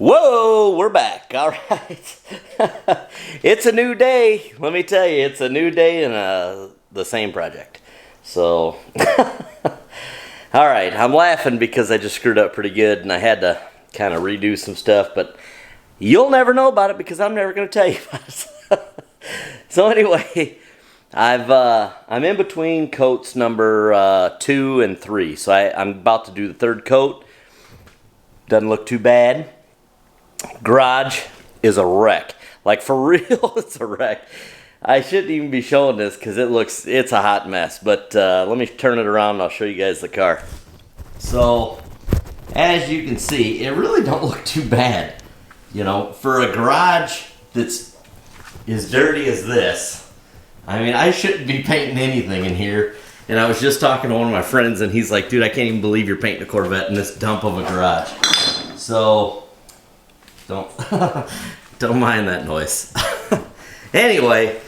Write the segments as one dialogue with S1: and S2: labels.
S1: Whoa, we're back. All right. It's a new day. Let me tell you, it's a new day in the same project. So, all right, I'm laughing because I just screwed up pretty good and I had to kind of redo some stuff, but you'll never know about it because I'm never going to tell you about it. So anyway, I'm in between coats number 2 and 3. So I'm about to do the third coat. Doesn't look too bad. Garage is a wreck. Like, for real, it's a wreck. I shouldn't even be showing this because it's a hot mess. But let me turn it around and I'll show you guys the car. So, as you can see, it really don't look too bad. You know, for a garage that's as dirty as this, I mean, I shouldn't be painting anything in here. And I was just talking to one of my friends and he's like, dude, I can't even believe you're painting a Corvette in this dump of a garage. So, don't mind that noise. Anyway,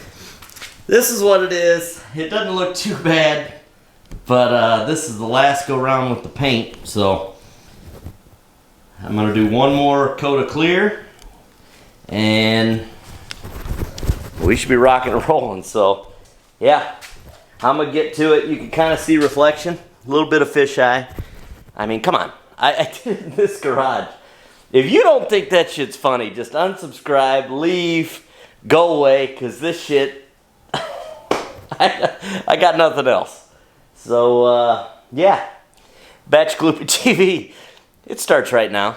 S1: this is what it is. It doesn't look too bad, but this is the last go round with the paint. So I'm gonna do one more coat of clear, and we should be rocking and rolling. So yeah, I'm gonna get to it. You can kind of see reflection, a little bit of fisheye. I mean, come on, I did it in this garage. If you don't think that shit's funny, just unsubscribe, leave, go away, because this shit, I got nothing else. So, yeah, Batch Gloopy TV, it starts right now.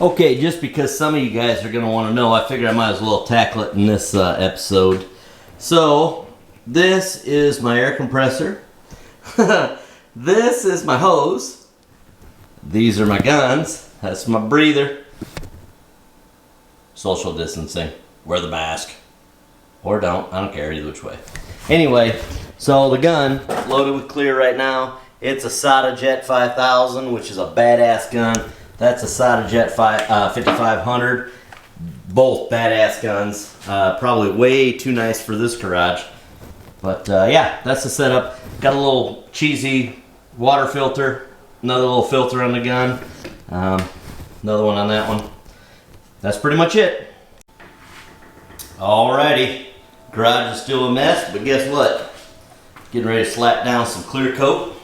S1: Okay, just because some of you guys are going to want to know, I figured I might as well tackle it in this episode. So, this is my air compressor. This is my hose. These are my guns. That's my breather. Social distancing. Wear the mask. Or don't. I don't care either which way. Anyway, so the gun, loaded with clear right now. It's a SATA Jet 5000, which is a badass gun. That's a SATA Jet 5500. Both badass guns. Probably way too nice for this garage. But yeah, that's the setup. Got a little cheesy water filter. Another little filter on the gun. Another one on that one. That's pretty much it. Alrighty. Garage is still a mess, but guess what? Getting ready to slap down some clear coat.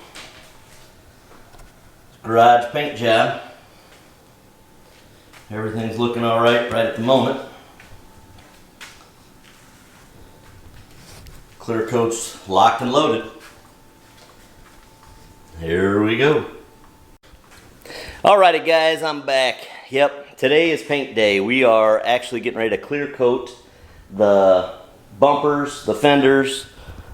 S1: Garage paint job. Everything's looking alright right at the moment. Clear coat's locked and loaded. Here we go. Alrighty guys, I'm back. Yep, today is paint day. We are actually getting ready to clear coat the bumpers, the fenders,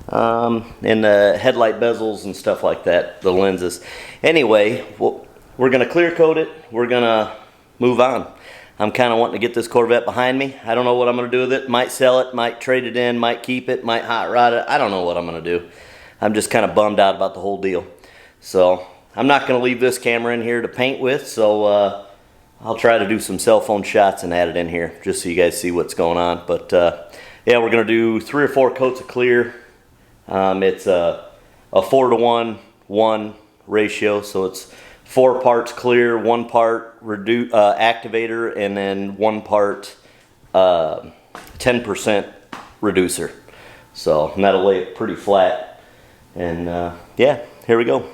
S1: and the headlight bezels and stuff like that, the lenses. Anyway, we're going to clear coat it. We're going to move on. I'm kind of wanting to get this Corvette behind me. I don't know what I'm going to do with it. Might sell it, might trade it in, might keep it, might hot rod it. I don't know what I'm going to do. I'm just kind of bummed out about the whole deal. So I'm not going to leave this camera in here to paint with, so I'll try to do some cell phone shots and add it in here just so you guys see what's going on. But yeah, we're going to do 3 or 4 coats of clear. It's a 4-to-1 ratio, so it's 4 parts clear, 1 part activator, and then 1 part 10% reducer. So and that'll lay it pretty flat. And yeah, here we go.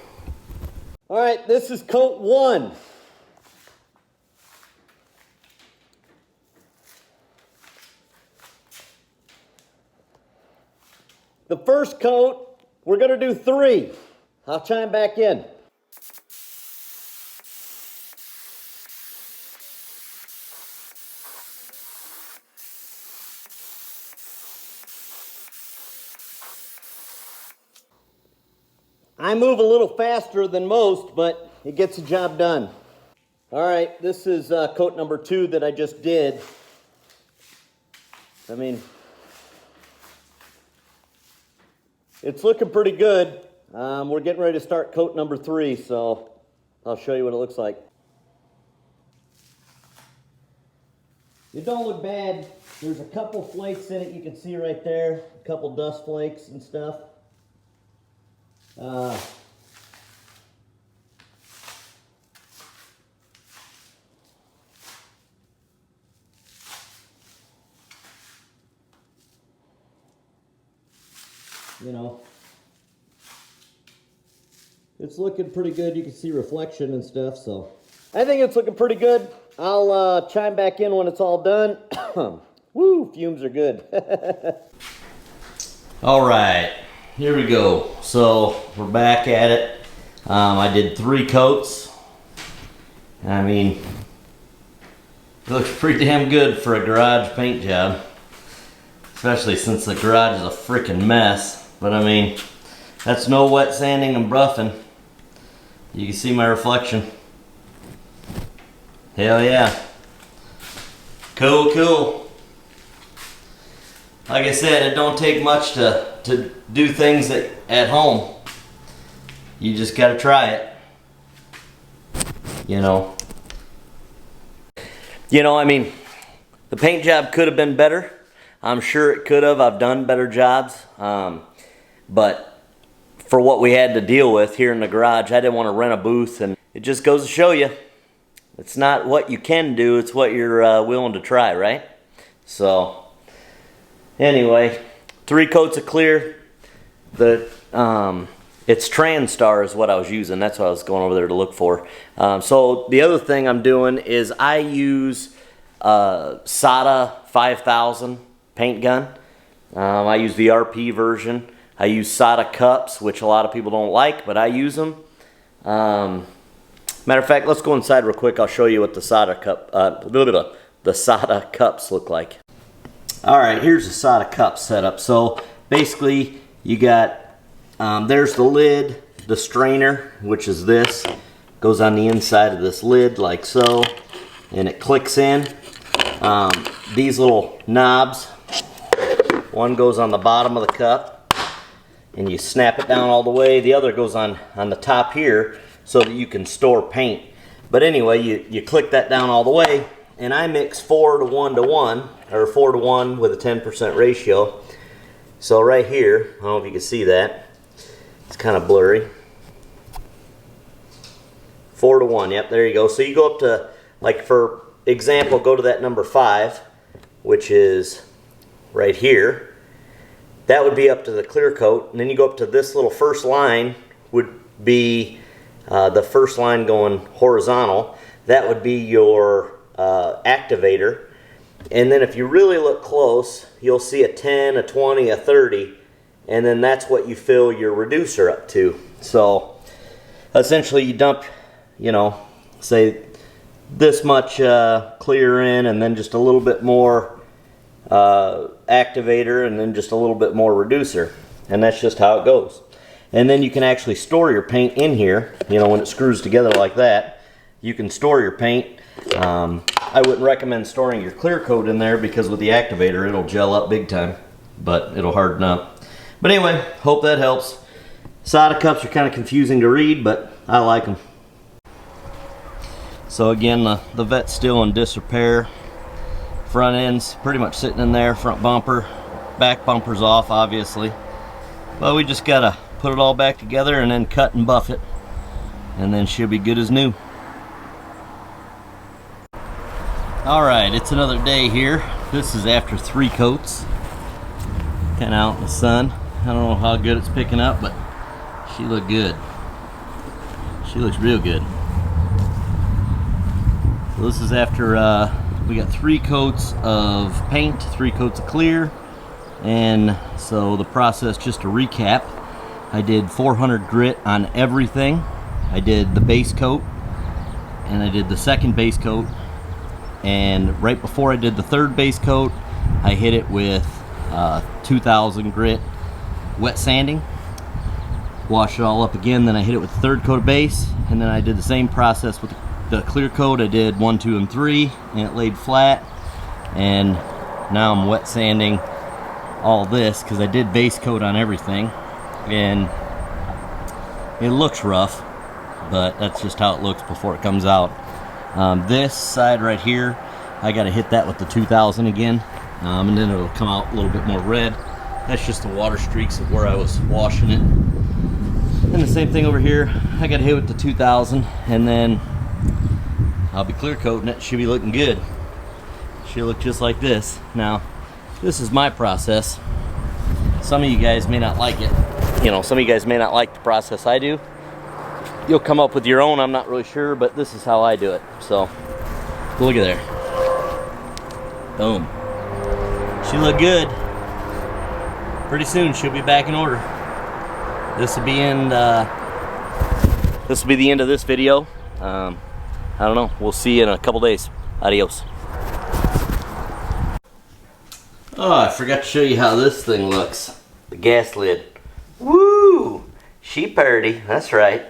S1: All right, this is coat 1. The first coat, we're going to do 3. I'll chime back in. I move a little faster than most, but it gets the job done. All right, this is coat number 2 that I just did. I mean, it's looking pretty good. We're getting ready to start coat number 3, so I'll show you what it looks like. It don't look bad. There's a couple flakes in it you can see right there. A couple dust flakes and stuff. you know, it's looking pretty good. You can see reflection and stuff, so I think it's looking pretty good. I'll chime back in when it's all done. Woo, fumes are good. All right, here we go. So we're back at it. I did 3 coats. I mean, it looks pretty damn good for a garage paint job, especially since the garage is a freaking mess. But I mean, that's no wet sanding and buffing. You can see my reflection. Hell yeah. Cool, cool. Like I said, it don't take much to do things at home. You just gotta try it. You know, I mean, the paint job could have been better. I'm sure it could have. I've done better jobs. But for what we had to deal with here in the garage, I didn't want to rent a booth, and it just goes to show you, it's not what you can do, it's what you're willing to try, right? So, anyway, 3 coats of clear. It's TranStar is what I was using. That's what I was going over there to look for. So the other thing I'm doing is I use SATA 5000 paint gun. I use the RP version. I use SATA cups, which a lot of people don't like, but I use them. Matter of fact, let's go inside real quick. I'll show you what the SATA cups look like. All right, here's the SATA cup setup. So basically, you got there's the lid, the strainer, which is this, goes on the inside of this lid like so, and it clicks in. These little knobs, one goes on the bottom of the cup, and you snap it down all the way. The other goes on the top here so that you can store paint. But anyway, you click that down all the way, and I mix 4 to 1 to 1, or 4 to 1 with a 10% ratio. So right here, I don't know if you can see that. It's kind of blurry. 4 to 1, yep, there you go. So you go up to, like for example, go to that number 5, which is right here. That would be up to the clear coat, and then you go up to this little first line would be the first line going horizontal. That would be your activator. And then if you really look close, you'll see a 10, a 20, a 30, and then that's what you fill your reducer up to. So essentially you dump, you know, say this much clear in, and then just a little bit more activator, and then just a little bit more reducer, and that's just how it goes. And then you can actually store your paint in here. You know, when it screws together like that, you can store your paint. I wouldn't recommend storing your clear coat in there, because with the activator it'll gel up big time, but it'll harden up. But anyway, hope that helps. SATA cups are kind of confusing to read, but I like them. So again, the Vette's still in disrepair. Front end's pretty much sitting in there, front bumper, back bumper's off obviously. But we just gotta put it all back together and then cut and buff it, and then she'll be good as new. Alright, it's another day here. This is after 3 coats. Kinda out in the sun. I don't know how good it's picking up, but she looked good. She looks real good. So this is after we got 3 coats of paint, 3 coats of clear, and so the process, just to recap, I did 400 grit on everything. I did the base coat, and I did the second base coat, and right before I did the third base coat, I hit it with 2000 grit wet sanding, washed it all up again, then I hit it with the third coat of base, and then I did the same process with the clear coat. I did 1, 2, and 3, and it laid flat, and now I'm wet sanding all this because I did base coat on everything, and it looks rough, but that's just how it looks before it comes out. This side right here, I got to hit that with the 2000 again, and then it'll come out a little bit more red. That's just the water streaks of where I was washing it. And the same thing over here, I got to hit with the 2000, and then I'll be clear coating it. Should be looking good. Should look just like this. Now, this is my process. some of you guys may not like it. You know, some of you guys may not like the process I do. You'll come up with your own, I'm not really sure, but this is how I do it. So, look at there. Boom. She look good. Pretty soon she'll be back in order. This will be the end of this video. I don't know. We'll see you in a couple days. Adios. Oh, I forgot to show you how this thing looks. The gas lid. Woo! She purty. That's right.